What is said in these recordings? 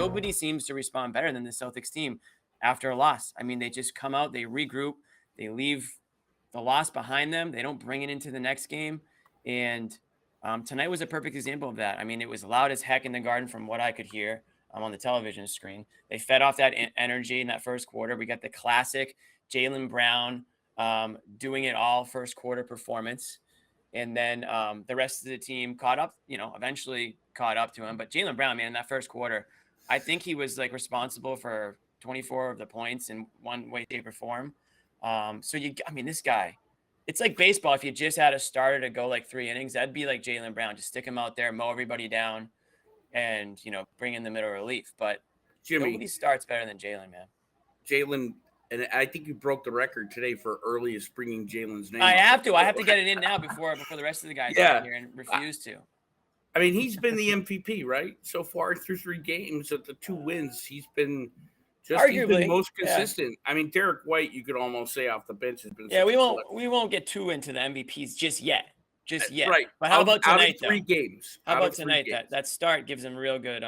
nobody seems to respond better than the Celtics team after a loss. I mean, they just come out, they regroup, they leave the loss behind them. They don't bring it into the next game. And tonight was a perfect example of that. I mean, it was loud as heck in the Garden from what I could hear on the television screen. They fed off that energy in that first quarter. We got the classic Jaylen Brown doing it all first quarter performance. And then the rest of the team caught up, eventually caught up to him. But Jaylen Brown, man, in that first quarter, I think he was like responsible for 24 of the points in one way, shape, or form. This guy, it's like baseball. If you just had a starter to go like 3 innings, that'd be like Jaylen Brown. Just stick him out there, mow everybody down, and bring in the middle relief. But Jimmy, nobody starts better than Jaylen, man. Jaylen, and I think you broke the record today for earliest bringing Jaylen's name. I have to get it in now before the rest of the guys get here and refuse to. I mean, he's been the MVP, right? So far through 3 games at the 2 wins, he's been most consistent. Yeah. I mean, Derek White, you could almost say off the bench has been. Yeah, we won't get too into the MVPs just yet. Right. But how about tonight? Out of 3 games. How about tonight? That start gives him real good.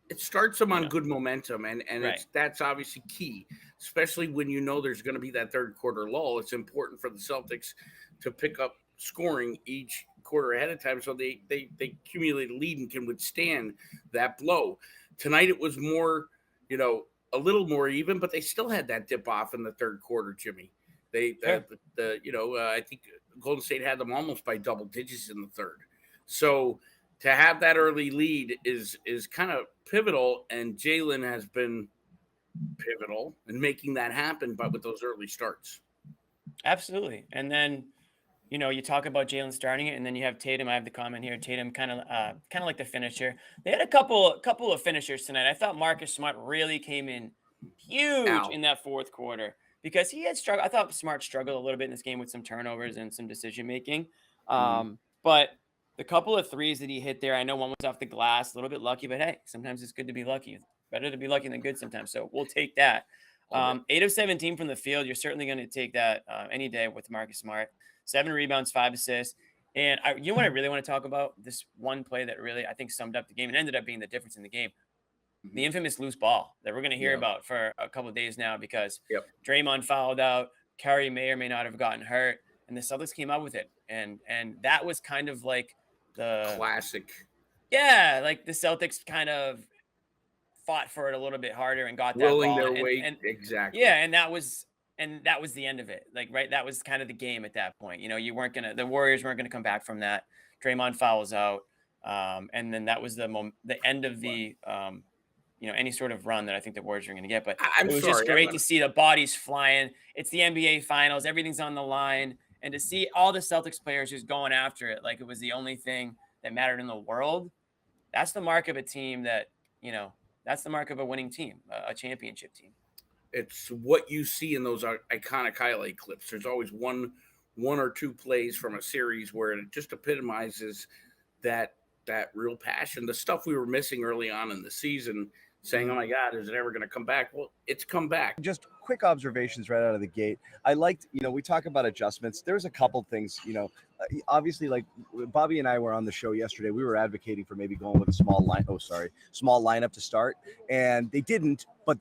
It starts them on good momentum, and right. that's obviously key, especially when there's going to be that third quarter lull. It's important for the Celtics to pick up scoring each quarter ahead of time so they accumulate a lead and can withstand that blow. Tonight it was more, a little more even, but they still had that dip off in the third quarter, Jimmy. I think Golden State had them almost by double digits in the third. So to have that early lead is kind of pivotal, and Jaylen has been pivotal in making that happen, but with those early starts. Absolutely. And then, you talk about Jaylen starting it, and then you have Tatum. I have the comment here. Tatum kind of like the finisher. They had a couple of finishers tonight. I thought Marcus Smart really came in huge in that fourth quarter because he had struggled. I thought Smart struggled a little bit in this game with some turnovers and some decision making. But the couple of threes that he hit there, I know one was off the glass, a little bit lucky, but hey, sometimes it's good to be lucky. Better to be lucky than good sometimes. So we'll take that. 8 of 17 from the field. You're certainly going to take that any day with Marcus Smart. 7 rebounds, 5 assists. And what I really want to talk about? This one play that really, I think, summed up the game and ended up being the difference in the game. The infamous loose ball that we're going to hear about for a couple of days now because Draymond fouled out. Curry may or may not have gotten hurt. And the Celtics came out with it. And that was kind of like the classic. Yeah, like the Celtics kind of fought for it a little bit harder and got that willing ball. their weight. Exactly. Yeah, and that was the end of it. Like, right, that was kind of the game at that point. The Warriors weren't gonna come back from that. Draymond fouls out, and then that was the end of the any sort of run that I think the Warriors are going to get. But it was just great to see the bodies flying. It's the NBA Finals. Everything's on the line. And to see all the Celtics players just going after it like it was the only thing that mattered in the world, that's the mark of a team that, that's the mark of a winning team, a championship team. It's what you see in those iconic highlight clips. There's always one or two plays from a series where it just epitomizes that real passion, the stuff we were missing early on in the season, saying, oh my God, is it ever going to come back? Well, it's come back. Just quick observations right out of the gate. I liked, we talk about adjustments. There's a couple things, obviously, like Bobby and I were on the show yesterday. We were advocating for maybe going with a small lineup to start, and they didn't. But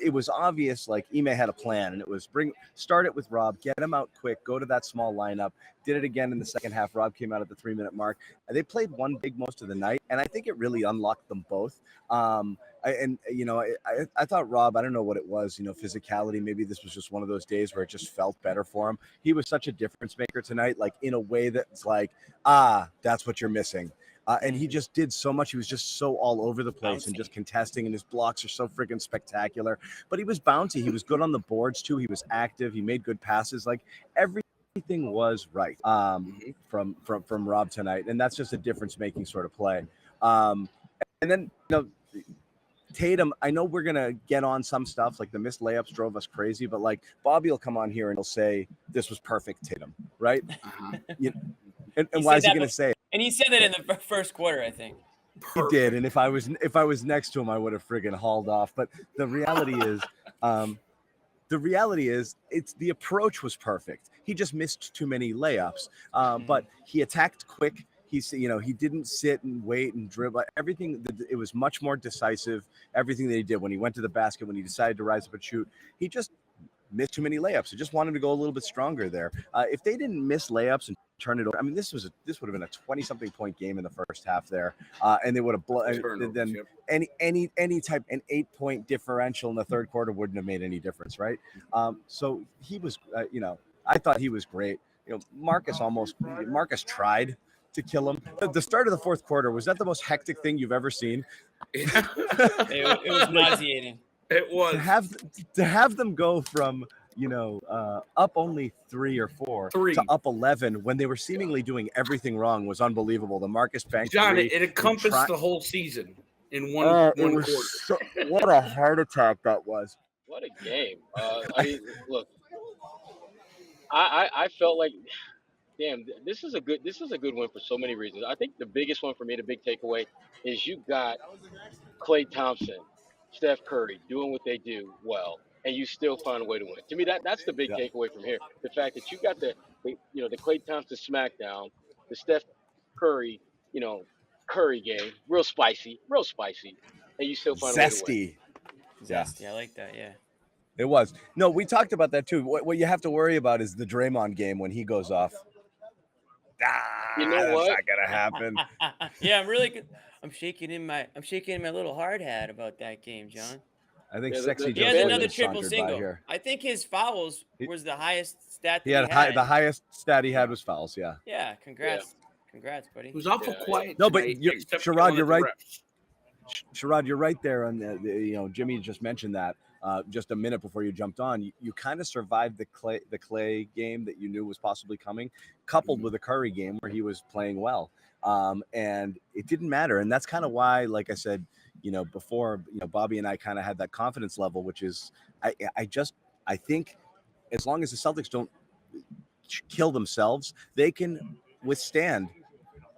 it was obvious, like Ime had a plan, and it was start it with Rob, get him out quick, go to that small lineup. Did it again in the second half. Rob came out at the 3-minute mark. They played one big most of the night, and I think it really unlocked them both. I thought Rob, I don't know what it was, physicality. Maybe this was just one of those days where it just felt better for him. He was such a difference maker tonight, like in a way that's like, that's what you're missing. And he just did so much. He was just so all over the place and just contesting, and his blocks are so freaking spectacular. But he was bouncy. He was good on the boards too. He was active. He made good passes. Like everything was right from Rob tonight, and that's just a difference-making sort of play. And then Tatum, I know we're gonna get on some stuff like the missed layups drove us crazy, but like Bobby will come on here and he'll say this was perfect, Tatum, right? And why is he gonna say it? And he said that in the first quarter, I think. Perfect. He did, and if I was next to him, I would have friggin' hauled off. But the reality is, it's the approach was perfect. He just missed too many layups, but he attacked quick. he didn't sit and wait and dribble. Everything, it was much more decisive. Everything that he did when he went to the basket, when he decided to rise up and shoot, he just missed too many layups. I just wanted to go a little bit stronger there. If they didn't miss layups and turn it over, I mean, this would have been a 20-something point game in the first half there, and they would have blown. Then any type an 8-point differential in the third quarter wouldn't have made any difference, right? So he was, I thought he was great. Marcus tried to kill him. The start of the fourth quarter, was that the most hectic thing you've ever seen? It was nauseating. It was to have them go from up only 3 or 4 to up 11 when they were seemingly doing everything wrong was unbelievable. The Marcus Banks, John, it encompassed the whole season in one quarter. What a heart attack that was! What a game! I mean, look, I felt like, damn, this is a good win for so many reasons. I think the biggest one for me, the big takeaway, is you got Klay Thompson, Steph Curry doing what they do well, and you still find a way to win. To me, that's the big takeaway from here. The fact that you got the Klay Thompson smackdown, the Steph Curry, Curry game, real spicy, and you still find a way to win. Zesty, I like that. Yeah. It was. No, we talked about that too. What you have to worry about is the Draymond game when he goes off. You know that's what? not gonna happen. Yeah, I'm really good. I'm shaking in my little hard hat about that game, John. I think Yeah, Sexy the- Joe He the- has Boy another just triple sauntered by single. here. I think his fouls was the highest stat that He had he had. the highest stat he had was fouls. Yeah. Yeah, congrats, buddy. It was awful quiet. No, but tonight, except Sherrod, yelling you're at the right. refs. Sherrod, you're right there. On Jimmy just mentioned that just a minute before you jumped on. You kind of survived the Klay game that you knew was possibly coming, coupled with a Curry game where he was playing well, and it didn't matter. And that's kind of why, like I said, before, Bobby and I kind of had that confidence level, which is I think as long as the Celtics don't kill themselves, they can withstand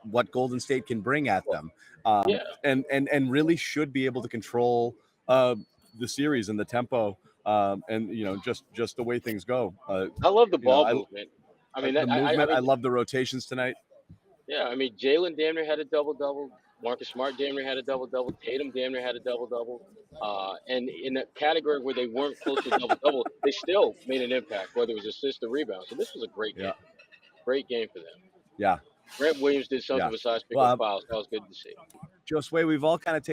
what Golden State can bring at them. And really should be able to control the series and the tempo, and just the way things go. I love the ball movement. I mean, the movement. I love the rotations tonight. Yeah, I mean, Jaylen damn near had a double-double. Marcus Smart damn near had a double-double. Tatum damn near had a double-double. And in a category where they weren't close to double-double, they still made an impact, whether it was assist or rebound. So this was a great game. Great game for them. Yeah. Grant Williams did something besides pick up fouls. That was good to see. Josue, we've all kind of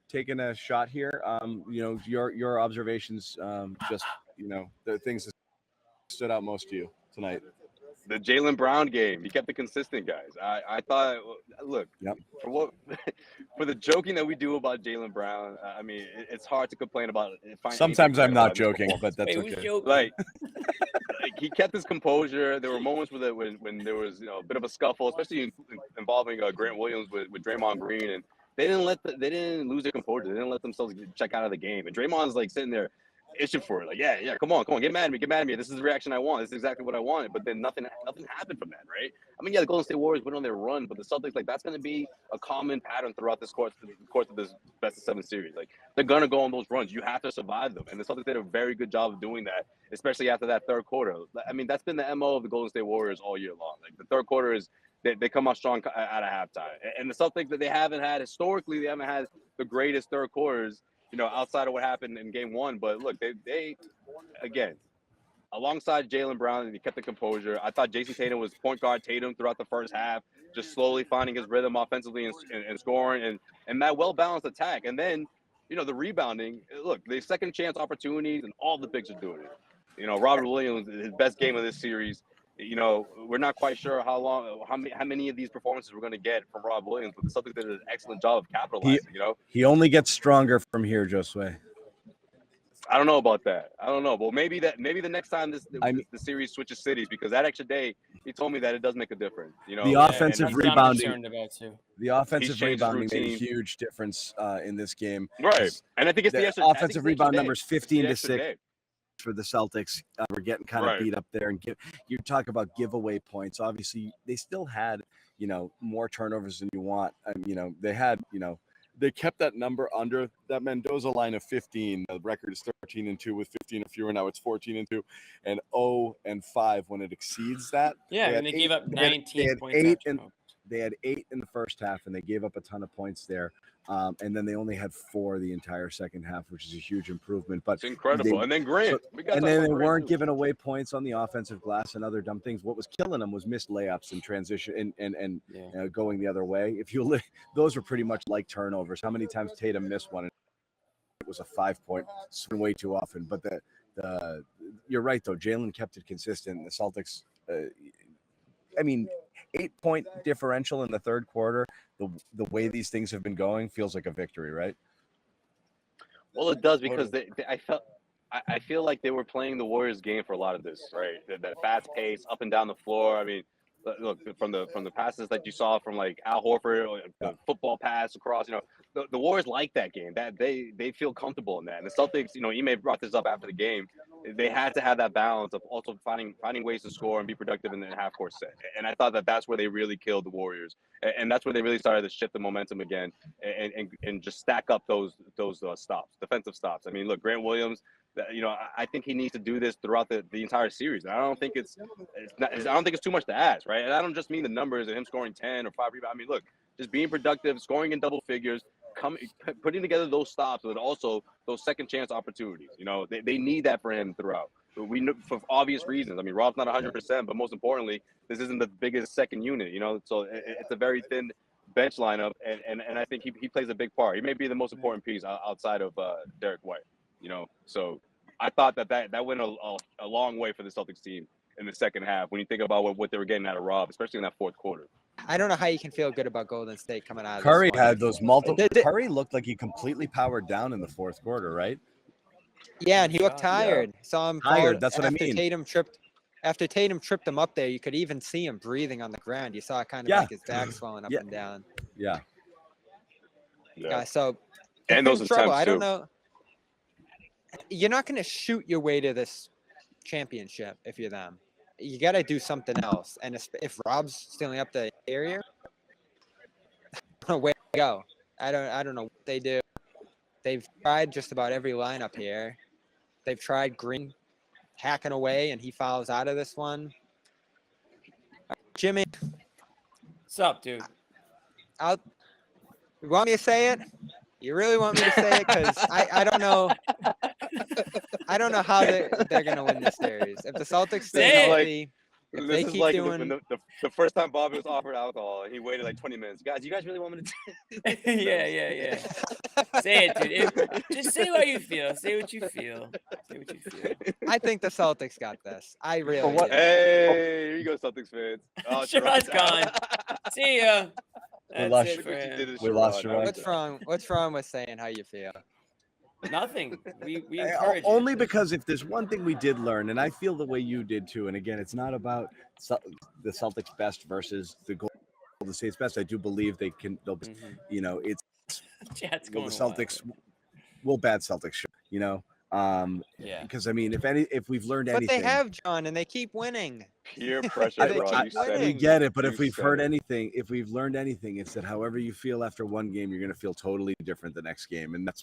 taken a shot here. Your observations, just the things that stood out most to you tonight. The Jaylen Brown game, he kept it consistent, guys. I thought, look, for the joking that we do about Jaylen Brown, I mean, it's hard to complain about it. Sometimes I'm not joking, but that's okay. Like, he kept his composure. There were moments when there was a bit of a scuffle, especially involving Grant Williams with Draymond Green, and they didn't lose their composure. They didn't let themselves check out of the game. And Draymond's like sitting there itching for it, like, yeah, come on, get mad at me. This is the reaction I want. This is exactly what I wanted. But then nothing happened from that, right? I mean, the Golden State Warriors went on their run, but the Celtics, like, that's going to be a common pattern throughout the course of this best of 7 series. Like, they're going to go on those runs. You have to survive them, and the Celtics did a very good job of doing that, especially after that third quarter. I mean, that's been the MO of the Golden State Warriors all year long. Like, the third quarter is they come out strong out of halftime, and the Celtics that they haven't had historically, they haven't had the greatest third quarters, outside of what happened in game 1. But look, they again, alongside Jaylen Brown, they kept the composure. I thought Jayson Tatum was point guard Tatum throughout the first half, just slowly finding his rhythm offensively and scoring, and that well-balanced attack. And then, the rebounding, look, the second chance opportunities, and all the bigs are doing it. Robert Williams, his best game of this series. We're not quite sure how many of these performances we're going to get from Rob Williams, but the Celtics did an excellent job of capitalizing. He only gets stronger from here, Josue. I don't know about that. I don't know, but maybe the next time the series switches cities, because that extra day he told me that it does make a difference. The offensive rebounding. The He's offensive changed rebounding his made a routine. huge difference in this game. Right, and I think it's the extra offensive rebound numbers 15 to 6. Day. For the Celtics. We're getting kind of beat up there, and you talk about giveaway points. Obviously, they still had more turnovers than you want. They had they kept that number under that Mendoza line of 15. The record is 13-2 with 15 or fewer. Now it's 14-2 and 0-5 when it exceeds that. Yeah, and they gave up 19 points. they had 8 in the first half, and they gave up a ton of points there. And then they only had 4 the entire second half, which is a huge improvement. But It's incredible. And then Grant. And then they weren't giving away points on the offensive glass and other dumb things. What was killing them was missed layups and transition and going the other way. If you those were pretty much like turnovers. How many times Tatum missed one? It was a 5-point swing way too often. But you're right though. Jaylen kept it consistent. The Celtics. 8-point differential in the third quarter. The way these things have been going feels like a victory, right? Well, it does because I feel like they were playing the Warriors game for a lot of this, right? That fast pace, up and down the floor. I mean, look from the passes that you saw from like Al Horford, or the football pass across. The Warriors like that game. That they feel comfortable in that. And the Celtics, Ime brought this up after the game. They had to have that balance of also finding ways to score and be productive in the half-court set. And I thought that's where they really killed the Warriors, and that's where they really started to shift the momentum again and just stack up those stops, defensive stops. I mean, look, Grant Williams. I think he needs to do this throughout the entire series. And I don't think it's too much to ask, right? And I don't just mean the numbers and him scoring 10 or 5 rebounds. I mean, look, just being productive, scoring in double figures, putting together those stops, but also those second chance opportunities. They need that for him throughout. But we know for obvious reasons. I mean, Rob's not 100%, but most importantly, this isn't the biggest second unit. So it's a very thin bench lineup, and I think he plays a big part. He may be the most important piece outside of Derek White. So I thought that went a long way for the Celtics team in the second half when you think about what they were getting out of Rob, especially in that fourth quarter. I don't know how you can feel good about Golden State coming out of Curry this one. had those multiple. Curry looked like he completely powered down in the fourth quarter, right? Yeah, and he looked tired. Saw him tired. That's what I mean. After Tatum tripped him up there, you could even see him breathing on the ground. You saw kind of like his back swelling up and down. Yeah. So and those trouble. attempts I don't too. know. You're not going to shoot your way to this championship if you're them. You got to do something else. And if Rob's stealing up the area, I don't know where to go. I don't know what they do. They've tried just about every lineup here. They've tried Green hacking away, and he fouls out of this one. Jimmy. What's up, dude? You want me to say it? You really want me to say it? Because I don't know. I don't know how they're going to win this series. If the Celtics stay healthy, if they keep doing... the first time Bobby was offered alcohol, and he waited like 20 minutes. Guys, you guys really want me to? Yeah. Say it, dude. Just say what you feel. Say what you feel. I think the Celtics got this. I really do. Hey, here you go, Celtics fans. Oh, Sherrod's gone. See ya. That's it for him. We lost Sherrod. What's wrong with saying how you feel? Nothing. We encourage only it. because if there's one thing we did learn, and I feel the way you did too, and again, it's not about the Celtics' best versus the Golden State's best. I do believe they'll it's Chat's will going the Celtics will bad Celtics show, because I mean, if we've learned anything, but they have, John, and they keep winning. Peer pressure, bro. We get it, but if we've learned anything, it's that however you feel after one game, you're going to feel totally different the next game, and that's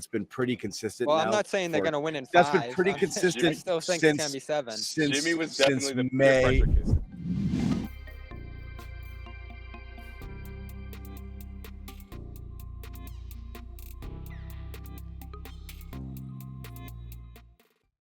been pretty consistent. Well, now I'm not saying they're going to win in 5. That's been pretty consistent. I still think it's going to be 7. Jimmy was definitely the May. peer pressure